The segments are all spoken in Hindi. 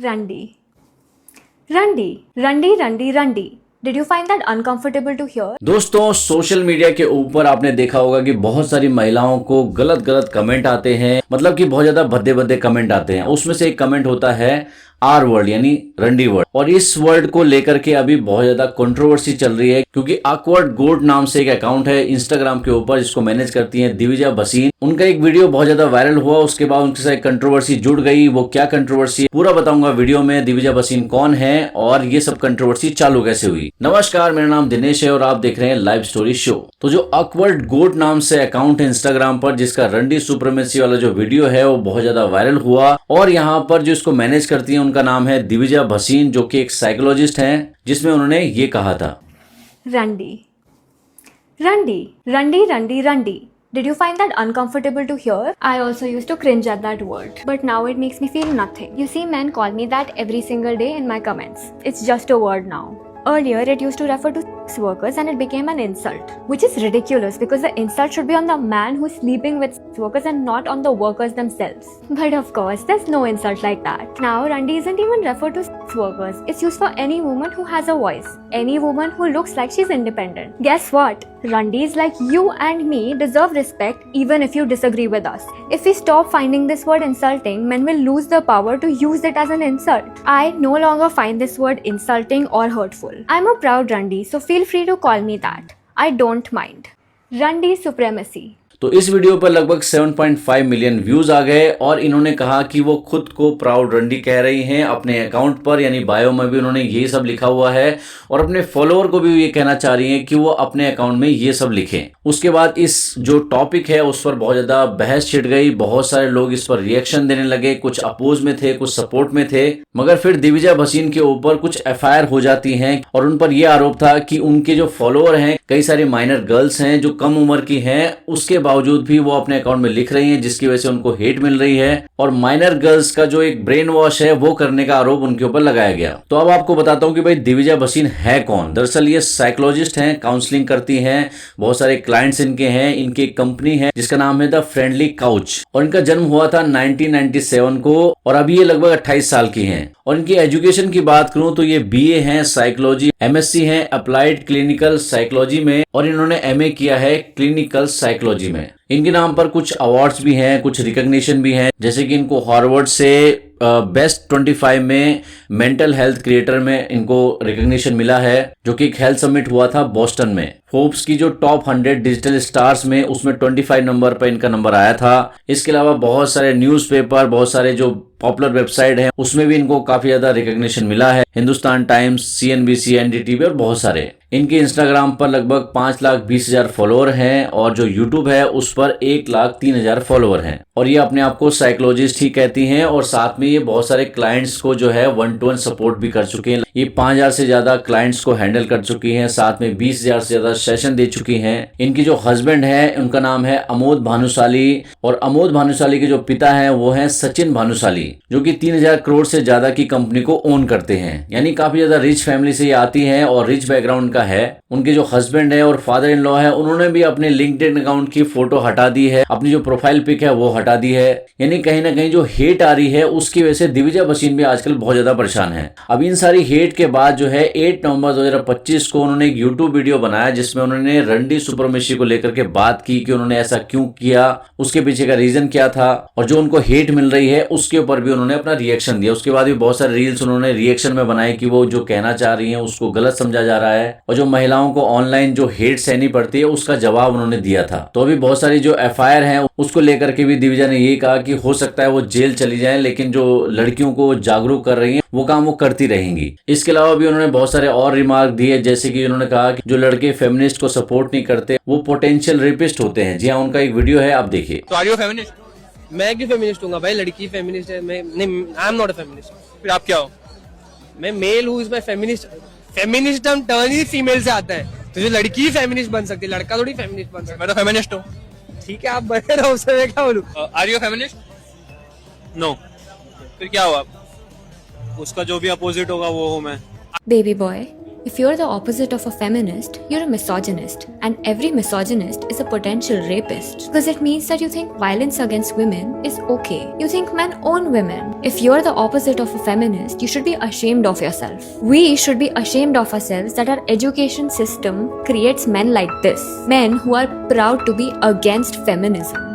Randy. Randy. Did you find that uncomfortable to hear? दोस्तों, सोशल मीडिया के ऊपर आपने देखा होगा कि बहुत सारी महिलाओं को गलत गलत कमेंट आते हैं। मतलब कि बहुत ज्यादा भद्दे भद्दे कमेंट आते हैं। उसमें से एक कमेंट होता है आर वर्ड यानी रंडी वर्ड, और इस वर्ड को लेकर के अभी बहुत ज्यादा कंट्रोवर्सी चल रही है क्योंकि ऑकवर्ड गोट नाम से एक अकाउंट है इंस्टाग्राम के ऊपर जिसको मैनेज करती हैं दिविजा भसीन। उनका एक वीडियो बहुत ज्यादा वायरल हुआ, उसके बाद उनके साथ कंट्रोवर्सी जुड़ गई। वो क्या कंट्रोवर्सी पूरा बताऊंगा वीडियो में। दिविजा भसीन कौन है और ये सब कंट्रोवर्सी चालू कैसे हुई। नमस्कार, मेरा नाम दिनेश है और आप देख रहे हैं लाइव स्टोरी शो। तो जो ऑकवर्ड गोट नाम से अकाउंट है इंस्टाग्राम पर, जिसका रंडी सुप्रीमेसी वाला जो वीडियो है वो बहुत ज्यादा वायरल हुआ, और यहाँ पर जो इसको मैनेज करती है उनका नाम है दिविजा भसीन, जो कि एक साइकोलॉजिस्ट हैं, जिसमें उन्होंने ये कहा था। Randy. Did you find that uncomfortable to hear? I also used to cringe at that word, but now it makes me feel nothing. You see, men call me that every single day in my comments. It's just a word now. Earlier, it used to refer to sex workers and it became an insult, which is ridiculous because the insult should be on the man who's sleeping with sex workers and not on the workers themselves. But of course, there's no insult like that. Now, Randy isn't even referred to sex workers. It's used for any woman who has a voice, any woman who looks like she's independent. Guess what? Randis like you and me deserve respect even if you disagree with us. If we stop finding this word insulting, men will lose the power to use it as an insult. I no longer find this word insulting or hurtful. I'm a proud Randi, so feel free to call me that. I don't mind. Randi supremacy. तो इस वीडियो पर लगभग 7.5 मिलियन व्यूज आ गए और इन्होंने कहा कि वो खुद को प्राउड रंडी कह रही हैं। अपने अकाउंट पर यानी बायो में भी उन्होंने ये सब लिखा हुआ है और अपने फॉलोअर को भी ये कहना चाह रही हैं कि वो अपने अकाउंट में ये सब लिखें। उसके बाद इस जो टॉपिक है उस पर बहुत ज्यादा बहस छिड़ गई। बहुत सारे लोग इस पर रिएक्शन देने लगे, कुछ अपोज में थे, कुछ सपोर्ट में थे। मगर फिर दिविजा भसीन के ऊपर कुछ FIR हो जाती हैं और उन पर यह आरोप था कि उनके जो फॉलोअर हैं कई सारे माइनर गर्ल्स हैं जो कम उम्र की हैं, उसके बावजूद भी वो अपने अकाउंट में लिख रही हैं, जिसकी वजह से उनको हेट मिल रही है। और माइनर गर्ल्स का जो एक ब्रेन वॉश है वो करने का आरोप उनके ऊपर लगाया गया। तो अब आपको बताता हूं कि भाई दिविजा भसीन है कौन। दरअसल ये साइकोलॉजिस्ट हैं, काउंसलिंग करती हैं, बहुत सारे क्लाइंट्स इनके हैं। इनकी एक कंपनी है जिसका नाम है द फ्रेंडली काउच, और इनका जन्म हुआ था 1997 को और अभी ये लगभग 28 साल की हैं। और इनकी एजुकेशन की बात करूं तो ये BA हैं साइकोलॉजी, MSc हैं अप्लाइड क्लिनिकल साइकोलॉजी में, और इन्होंने MA किया है क्लिनिकल साइकोलॉजी में। इनके नाम पर कुछ अवार्ड्स भी हैं, कुछ रिकॉग्निशन भी हैं, जैसे कि इनको हार्वर्ड से बेस्ट 25 में मेंटल हेल्थ क्रिएटर में इनको रिकॉग्निशन मिला है, जो कि एक हेल्थ समिट हुआ था बोस्टन में। फोर्ब्स की जो टॉप 100 डिजिटल स्टार्स में उसमें 25 नंबर पर इनका नंबर आया था। इसके अलावा बहुत सारे न्यूज़पेपर, बहुत सारे जो पॉपुलर वेबसाइट है उसमें भी इनको काफी ज्यादा रिकॉग्निशन मिला है। हिंदुस्तान टाइम्स, CNBC, NDTV और बहुत सारे। इनके इंस्टाग्राम पर लगभग 5,20,000 फॉलोअर हैं और जो यूट्यूब है उस पर 1,03,000 फॉलोअर हैं। और ये अपने आप को साइकोलॉजिस्ट ही कहती हैं और साथ में ये बहुत सारे क्लाइंट्स को जो है 1-to-1 सपोर्ट भी कर चुके हैं। ये 5,000 से ज्यादा क्लाइंट्स को हैंडल कर चुकी हैं, साथ में 20,000 से ज्यादा सेशन दे चुकी हैं। इनकी जो हस्बैंड है उनका नाम है अमोद भानुशाली, और अमोद भानुशाली के जो पिता है वो है सचिन भानुशाली, जो कि 3,000 करोड़ से ज्यादा की कंपनी को ओन करते हैं। यानी काफी ज्यादा रिच फैमिली से ये आती हैं और रिच बैकग्राउंड का है। उनके जो हस्बैंड है और फादर इन लॉ है उन्होंने भी अपने लिंक्डइन अकाउंट की फोटो हटा दी है, अपनी जो प्रोफाइल पिक है वो हटा दी है। यानी कहीं ना कहीं जो हेट आ रही है उसकी वजह से दिविजा भसीन भी आजकल बहुत ज्यादा परेशान है। अब इन सारी हेट के बाद जो है 8 नवंबर 2025 को उन्होंने एक यूट्यूब वीडियो बनाया जिसमें उन्होंने रंडी सुप्रीमेसी को लेकर के बात की कि उन्होंने ऐसा क्यों किया, उसके पीछे का रीजन क्या था, और जो उनको हेट मिल रही है उसके ऊपर भी उन्होंने अपना रिएक्शन दिया। उसके बाद भी बहुत सारे रील्स उन्होंने रिएक्शन में बनाए कि वो जो कहना चाह रही है उसको गलत समझा जा रहा है, और जो महिलाओं को ऑनलाइन जो हेट सहनी पड़ती है उसका जवाब उन्होंने दिया था। तो अभी बहुत सारी जो FIR है उसको लेकर के भी दिविजा ने ये कहा कि हो सकता है वो जेल चली जाए, लेकिन जो लड़कियों को जागरूक कर रही हैं वो काम वो करती रहेंगी। इसके अलावा भी उन्होंने बहुत सारे और रिमार्क दिए, जैसे कि उन्होंने कहा कि जो लड़के फेमिनिस्ट को सपोर्ट नहीं करते वो पोटेंशियल रेपिस्ट होते हैं। जी हाँ, उनका एक वीडियो है, आप देखिए। तो आर यू फेमिनिस्ट? मैं क्यों फेमिनिस्ट हूँ भाई? लड़की फेमिनिस्ट है, मैं नहीं, I am not a feminist. फिर आप क्या हो? मैं मेल हूँ, इसमें फेमिनिस्ट, फेमिनिज्म टर्न ही फीमेल से आता है, तो जो लड़की ही फेमिनिस्ट बन सकती है, लड़का थोड़ी फेमिनिस्ट बन सकता मैं तो फेमिनिस्ट हूँ। है। ठीक है, आप बने रहो, उससे मैं क्या बोलूँ। Are you feminist? नो। फिर क्या हो आप? उसका जो भी अपोजिट होगा वो हूँ मैं। Baby boy, If you're the opposite of a feminist, you're a misogynist, and every misogynist is a potential rapist because it means that you think violence against women is okay. You think men own women. If you're the opposite of a feminist, you should be ashamed of yourself. We should be ashamed of ourselves that our education system creates men like this, men who are proud to be against feminism.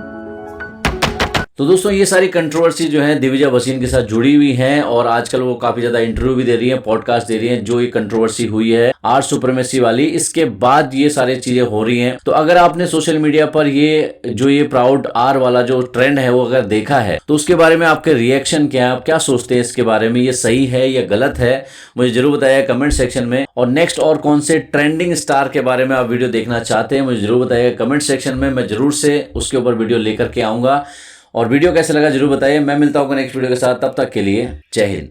तो दोस्तों ये सारी कंट्रोवर्सी जो है दिव्या भसीन के साथ जुड़ी हुई हैं और आजकल वो काफी ज्यादा इंटरव्यू भी दे रही हैं, पॉडकास्ट दे रही हैं। जो ये कंट्रोवर्सी हुई है आर्ट सुप्रीमेसी वाली, इसके बाद ये सारी चीजें हो रही हैं। तो अगर आपने सोशल मीडिया पर ये प्राउड आर वाला जो ट्रेंड है वो अगर देखा है तो उसके बारे में आपके रिएक्शन क्या है, आप क्या सोचते हैं इसके बारे में, ये सही है या गलत है, मुझे जरूर बताइएगा कमेंट सेक्शन में। और नेक्स्ट और कौन से ट्रेंडिंग स्टार के बारे में आप वीडियो देखना चाहते हैं मुझे जरूर बताइएगा कमेंट सेक्शन में, मैं जरूर से उसके ऊपर वीडियो लेकर के आऊंगा। और वीडियो कैसे लगा जरूर बताइए। मैं मिलता हूँ नेक्स्ट वीडियो के साथ, तब तक के लिए जय हिंद।